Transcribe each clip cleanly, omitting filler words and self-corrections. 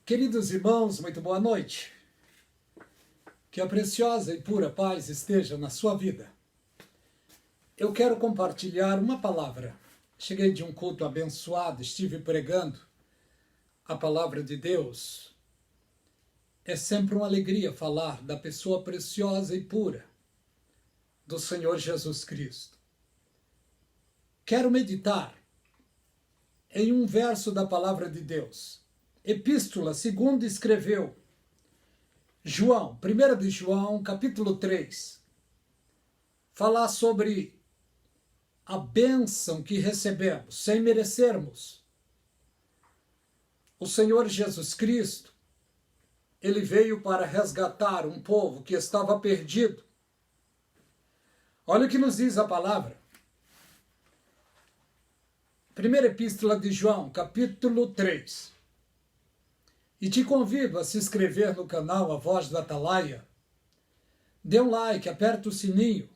Queridos irmãos, muito boa noite. Que a preciosa e pura paz esteja na sua vida. Eu quero compartilhar uma palavra. Cheguei de um culto abençoado, estive pregando a palavra de Deus. É sempre uma alegria falar da pessoa preciosa e pura do Senhor Jesus Cristo. Quero meditar em um verso da palavra de Deus. Epístola, segundo escreveu João, 1 de João, capítulo 3. Falar sobre a bênção que recebemos sem merecermos. O Senhor Jesus Cristo, ele veio para resgatar um povo que estava perdido. Olha o que nos diz a palavra. Primeira Epístola de João, capítulo 3. E te convido a se inscrever no canal A Voz do Atalaia. Dê um like, aperta o sininho.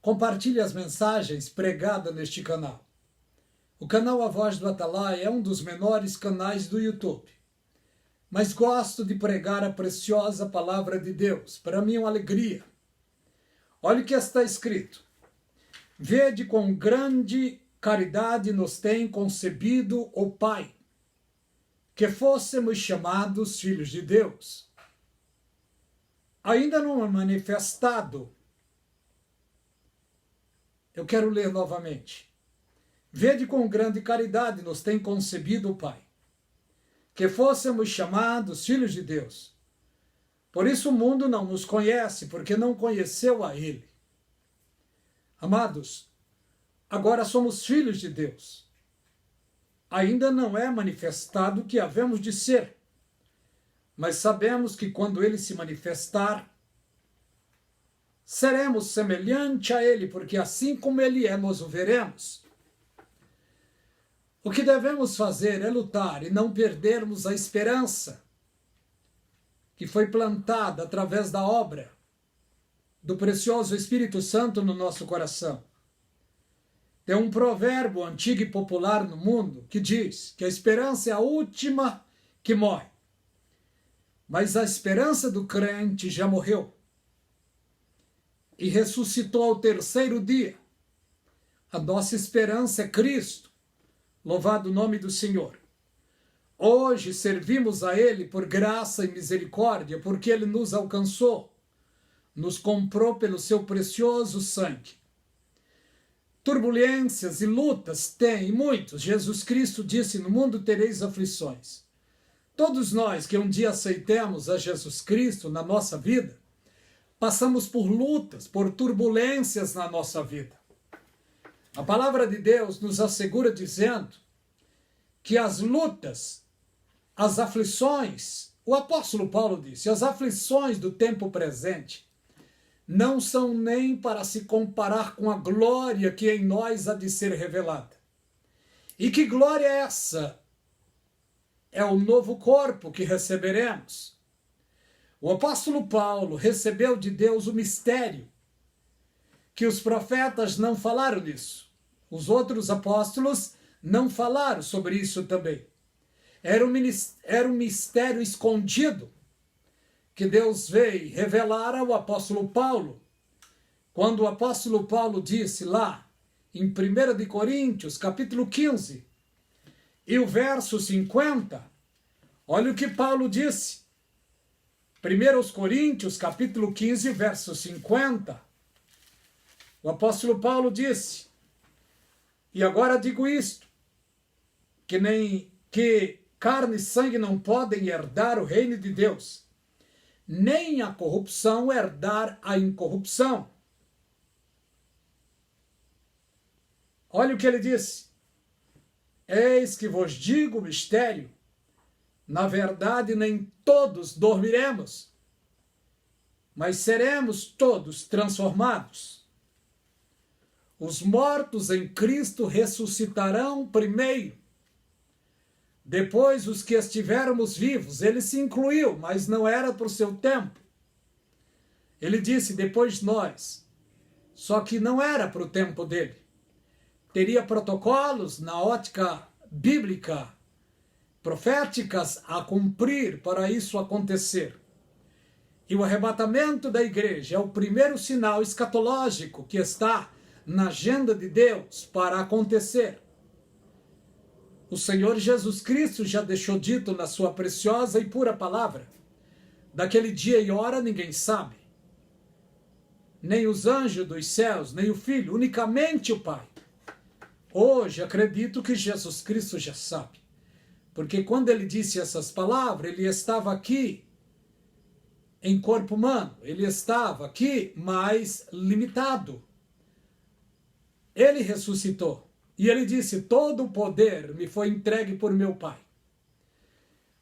Compartilhe as mensagens pregadas neste canal. O canal A Voz do Atalaia é um dos menores canais do YouTube. Mas gosto de pregar a preciosa palavra de Deus. Para mim é uma alegria. Olha o que está escrito. Vede com grande caridade nos tem concebido o Pai, que fôssemos chamados filhos de Deus. Ainda não é manifestado. Eu quero ler novamente. Vede com grande caridade nos tem concebido o Pai, que fôssemos chamados filhos de Deus. Por isso o mundo não nos conhece, porque não conheceu a Ele. Amados, agora somos filhos de Deus. Ainda não é manifestado o que havemos de ser, mas sabemos que quando Ele se manifestar, seremos semelhante a Ele, porque assim como Ele é, nós o veremos. O que devemos fazer é lutar e não perdermos a esperança que foi plantada através da obra do precioso Espírito Santo no nosso coração. Tem um provérbio antigo e popular no mundo que diz que a esperança é a última que morre. Mas a esperança do crente já morreu e ressuscitou ao terceiro dia. A nossa esperança é Cristo. Louvado o nome do Senhor. Hoje servimos a Ele por graça e misericórdia, porque Ele nos alcançou, nos comprou pelo seu precioso sangue. Turbulências e lutas tem, e muitos. Jesus Cristo disse, no mundo tereis aflições. Todos nós que um dia aceitemos a Jesus Cristo na nossa vida, passamos por lutas, por turbulências na nossa vida. A palavra de Deus nos assegura dizendo que as lutas, as aflições, o apóstolo Paulo disse, as aflições do tempo presente não são nem para se comparar com a glória que em nós há de ser revelada. E que glória é essa? É o novo corpo que receberemos. O apóstolo Paulo recebeu de Deus o mistério, que os profetas não falaram nisso. Os outros apóstolos não falaram sobre isso também. Era um mistério escondido, que Deus veio revelar ao apóstolo Paulo, quando o apóstolo Paulo disse lá, em 1 de Coríntios, capítulo 15, e o verso 50, olha o que Paulo disse. 1 Coríntios, capítulo 15, verso 50, o apóstolo Paulo disse, e agora digo isto, que carne e sangue não podem herdar o reino de Deus, nem a corrupção herdar a incorrupção. Olha o que ele disse. Eis que vos digo o mistério. Na verdade, nem todos dormiremos, mas seremos todos transformados. Os mortos em Cristo ressuscitarão primeiro. Depois, os que estivermos vivos, ele se incluiu, mas não era para o seu tempo. Ele disse, depois nós, só que não era para o tempo dele. Teria protocolos na ótica bíblica proféticas a cumprir para isso acontecer. E o arrebatamento da igreja é o primeiro sinal escatológico que está na agenda de Deus para acontecer. O Senhor Jesus Cristo já deixou dito na sua preciosa e pura palavra: daquele dia e hora ninguém sabe, nem os anjos dos céus, nem o Filho, unicamente o Pai. Hoje acredito que Jesus Cristo já sabe, porque quando ele disse essas palavras, ele estava aqui em corpo humano, ele estava aqui mais limitado. Ele ressuscitou e ele disse: todo o poder me foi entregue por meu Pai.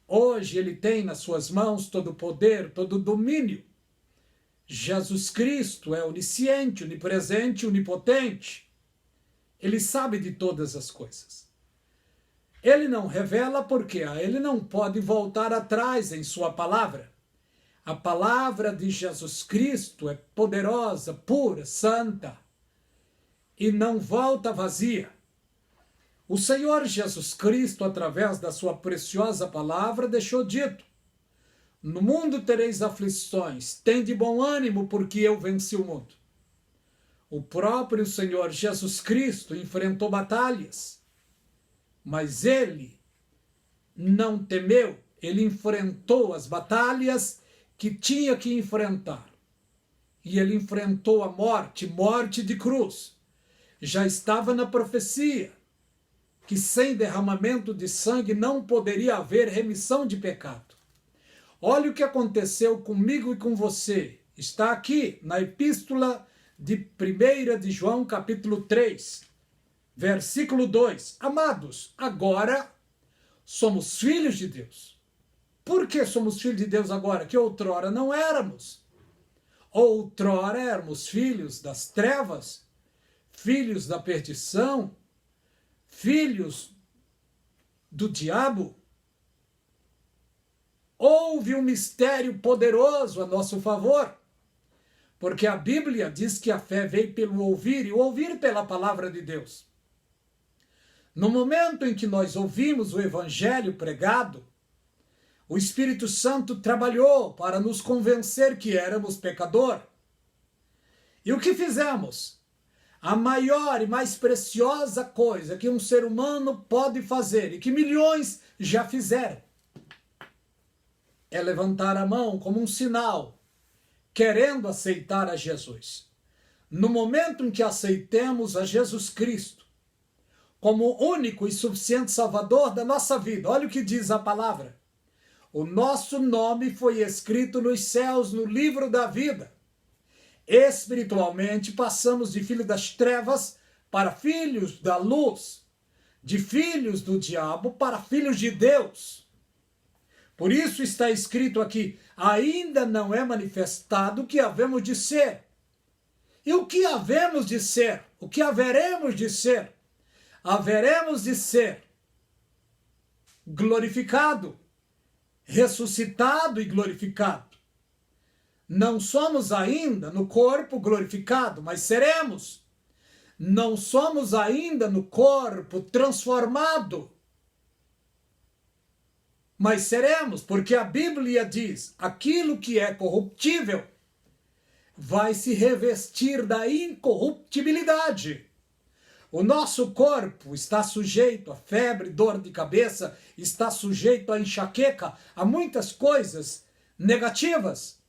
Hoje ele tem nas suas mãos todo o poder, todo o domínio. Jesus Cristo é onisciente, onipresente, onipotente. Ele sabe de todas as coisas. Ele não revela porque ele não pode voltar atrás em sua palavra. A palavra de Jesus Cristo é poderosa, pura, santa e não volta vazia. O Senhor Jesus Cristo, através da sua preciosa palavra, deixou dito: no mundo tereis aflições, tende bom ânimo, porque eu venci o mundo. O próprio Senhor Jesus Cristo enfrentou batalhas, mas ele não temeu, ele enfrentou as batalhas que tinha que enfrentar. E ele enfrentou a morte, morte de cruz. Já estava na profecia que sem derramamento de sangue não poderia haver remissão de pecado. Olha o que aconteceu comigo e com você. Está aqui na epístola de 1 de João, capítulo 3, versículo 2. Amados, agora somos filhos de Deus. Por que somos filhos de Deus agora? Que outrora não éramos. Outrora éramos filhos das trevas, filhos da perdição, filhos do diabo. Houve um mistério poderoso a nosso favor, porque a Bíblia diz que a fé veio pelo ouvir e o ouvir pela palavra de Deus. No momento em que nós ouvimos o evangelho pregado, o Espírito Santo trabalhou para nos convencer que éramos pecador. E o que fizemos? A maior e mais preciosa coisa que um ser humano pode fazer e que milhões já fizeram é levantar a mão como um sinal, querendo aceitar a Jesus. No momento em que aceitemos a Jesus Cristo como o único e suficiente Salvador da nossa vida, olha o que diz a palavra: o nosso nome foi escrito nos céus, no livro da vida. Espiritualmente, passamos de filhos das trevas para filhos da luz, de filhos do diabo para filhos de Deus. Por isso está escrito aqui: ainda não é manifestado o que havemos de ser. E o que havemos de ser? O que haveremos de ser? Haveremos de ser glorificado, ressuscitado e glorificado. Não somos ainda no corpo glorificado, mas seremos. Não somos ainda no corpo transformado, mas seremos, porque a Bíblia diz: aquilo que é corruptível vai se revestir da incorruptibilidade. O nosso corpo está sujeito a febre, dor de cabeça, está sujeito a enxaqueca, a muitas coisas negativas.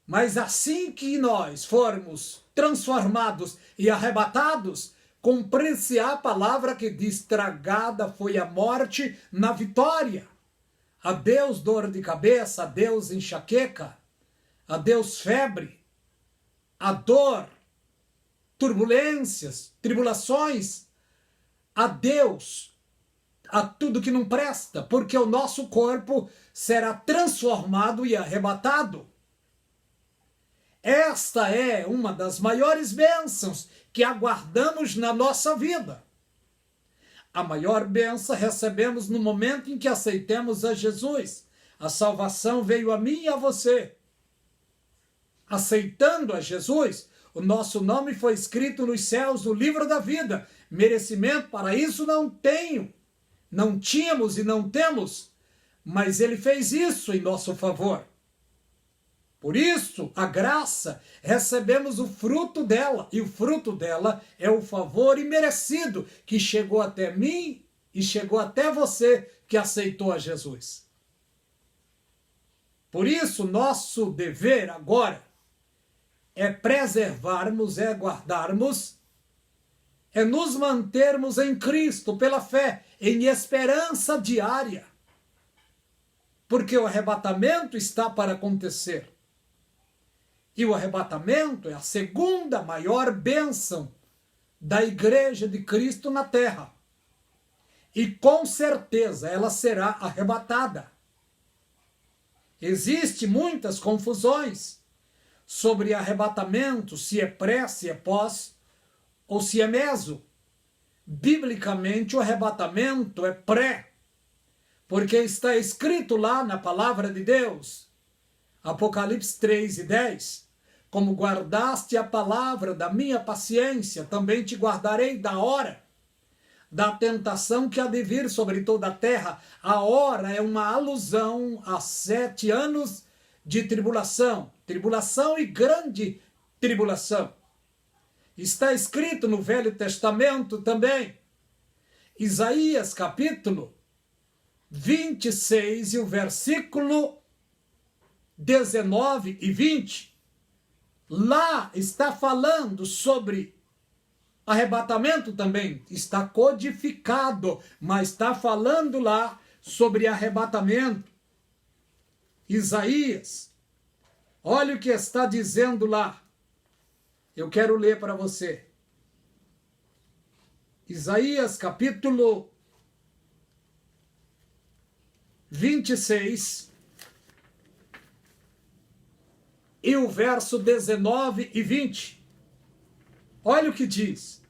Mas assim que nós formos transformados e arrebatados, cumprir-se-á a palavra que diz: tragada foi a morte na vitória. Adeus dor de cabeça, adeus enxaqueca, adeus febre, a dor, turbulências, tribulações, adeus a tudo que não presta, porque o nosso corpo será transformado e arrebatado. Esta é uma das maiores bênçãos que aguardamos na nossa vida. A maior bênção recebemos no momento em que aceitemos a Jesus. A salvação veio a mim e a você. Aceitando a Jesus, o nosso nome foi escrito nos céus, no livro da vida. Merecimento para isso não tenho. não tínhamos e não temos, mas ele fez isso em nosso favor. Por isso, a graça, recebemos o fruto dela, e o fruto dela é o favor imerecido que chegou até mim e chegou até você que aceitou a Jesus. Por isso, nosso dever agora é preservarmos, é guardarmos, é nos mantermos em Cristo pela fé, em esperança diária. Porque o arrebatamento está para acontecer. E o arrebatamento é a segunda maior bênção da Igreja de Cristo na terra. E com certeza ela será arrebatada. Existem muitas confusões sobre arrebatamento, se é pré, se é pós, ou se é meso. Biblicamente, o arrebatamento é pré, porque está escrito lá na palavra de Deus, Apocalipse 3:10, como guardaste a palavra da minha paciência, também te guardarei da hora da tentação que há de vir sobre toda a terra. A hora é uma alusão a 7 anos de tribulação, tribulação e grande tribulação. Está escrito no Velho Testamento também, Isaías capítulo 26 e o versículo 19 e 20. Lá está falando sobre arrebatamento também, está codificado, mas está falando lá sobre arrebatamento. Isaías, olha o que está dizendo lá. Eu quero ler para você. Isaías capítulo 26 e o verso 19 e 20. Olha o que diz.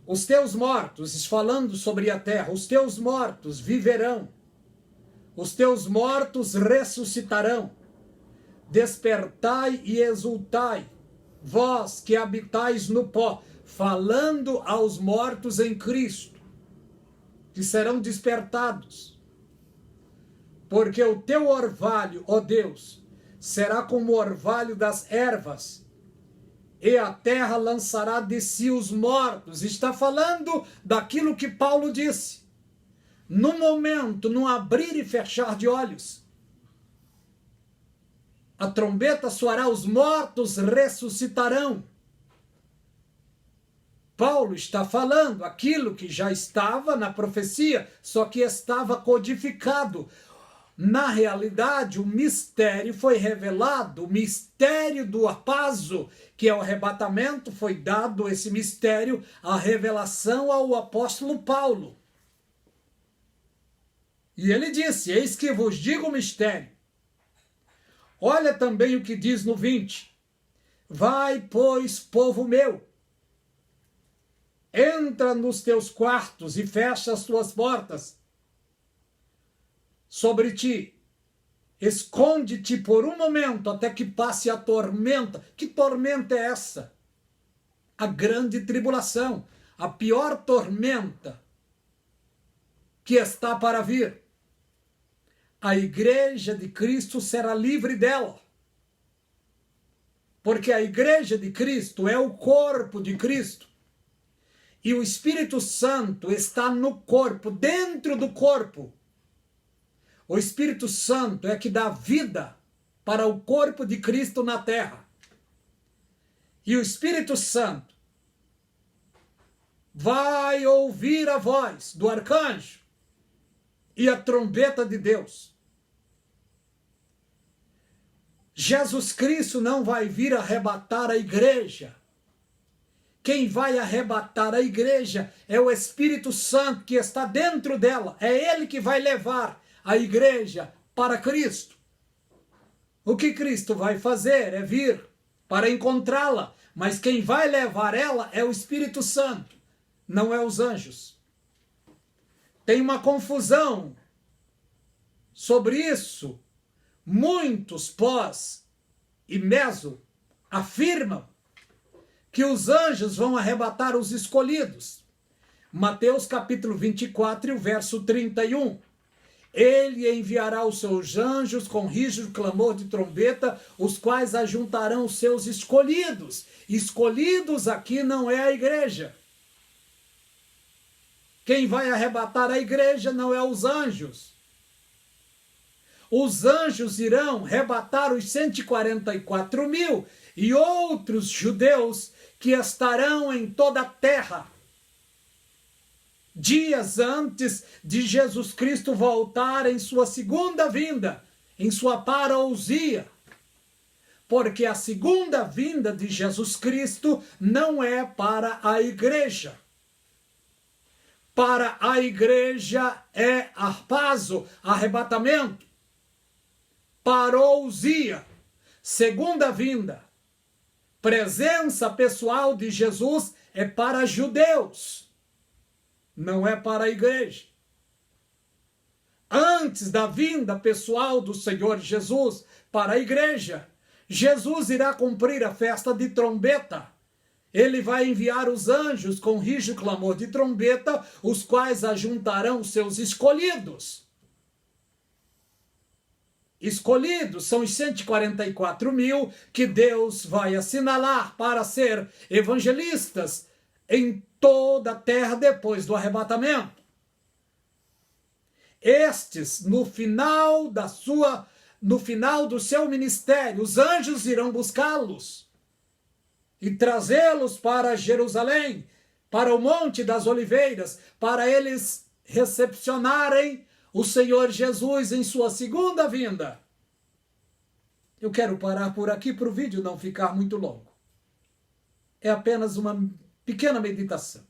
Os teus mortos, falando sobre a terra, os teus mortos viverão, os teus mortos ressuscitarão. Despertai e exultai, vós que habitais no pó, falando aos mortos em Cristo, que serão despertados. Porque o teu orvalho, ó Deus, será como o orvalho das ervas, e a terra lançará de si os mortos. Está falando daquilo que Paulo disse. No momento, num abrir e fechar de olhos, a trombeta soará, os mortos ressuscitarão. Paulo está falando aquilo que já estava na profecia, só que estava codificado. Na realidade, o mistério foi revelado, o mistério do apazo, que é o arrebatamento, foi dado esse mistério, a revelação ao apóstolo Paulo. E ele disse, eis que vos digo o mistério. Olha também o que diz no 20. Vai, pois, povo meu, entra nos teus quartos e fecha as tuas portas sobre ti. Esconde-te por um momento até que passe a tormenta. Que tormenta é essa? A grande tribulação, a pior tormenta que está para vir. A igreja de Cristo será livre dela. Porque a igreja de Cristo é o corpo de Cristo. E o Espírito Santo está no corpo, dentro do corpo. O Espírito Santo é que dá vida para o corpo de Cristo na terra. E o Espírito Santo vai ouvir a voz do arcanjo e a trombeta de Deus. Jesus Cristo não vai vir arrebatar a igreja. Quem vai arrebatar a igreja é o Espírito Santo que está dentro dela. É ele que vai levar a igreja para Cristo. O que Cristo vai fazer é vir para encontrá-la, mas quem vai levar ela é o Espírito Santo, não é os anjos. Tem uma confusão sobre isso. Muitos pós e meso afirmam que os anjos vão arrebatar os escolhidos. Mateus capítulo 24, o verso 31. Ele enviará os seus anjos com rígido clamor de trombeta, os quais ajuntarão os seus escolhidos. Escolhidos aqui não é a igreja. Quem vai arrebatar a igreja não é os anjos. Os anjos irão arrebatar os 144 mil e outros judeus que estarão em toda a terra, dias antes de Jesus Cristo voltar em sua segunda vinda, em sua parousia. Porque a segunda vinda de Jesus Cristo não é para a igreja. Para a igreja é harpazo, arrebatamento, parousia, segunda vinda. Presença pessoal de Jesus é para judeus, não é para a igreja. Antes da vinda pessoal do Senhor Jesus para a igreja, Jesus irá cumprir a festa de trombeta. Ele vai enviar os anjos com rígido clamor de trombeta, os quais ajuntarão seus escolhidos. Escolhidos são os 144 mil que Deus vai assinalar para ser evangelistas em toda a terra depois do arrebatamento. Estes, no final do seu ministério, os anjos irão buscá-los e trazê-los para Jerusalém, para o Monte das Oliveiras, para eles recepcionarem o Senhor Jesus em sua segunda vinda. Eu quero parar por aqui para o vídeo não ficar muito longo. É apenas uma pequena meditação.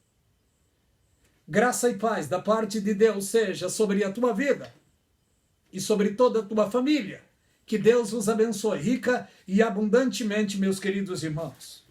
Graça e paz da parte de Deus seja sobre a tua vida e sobre toda a tua família. Que Deus os abençoe rica e abundantemente, meus queridos irmãos.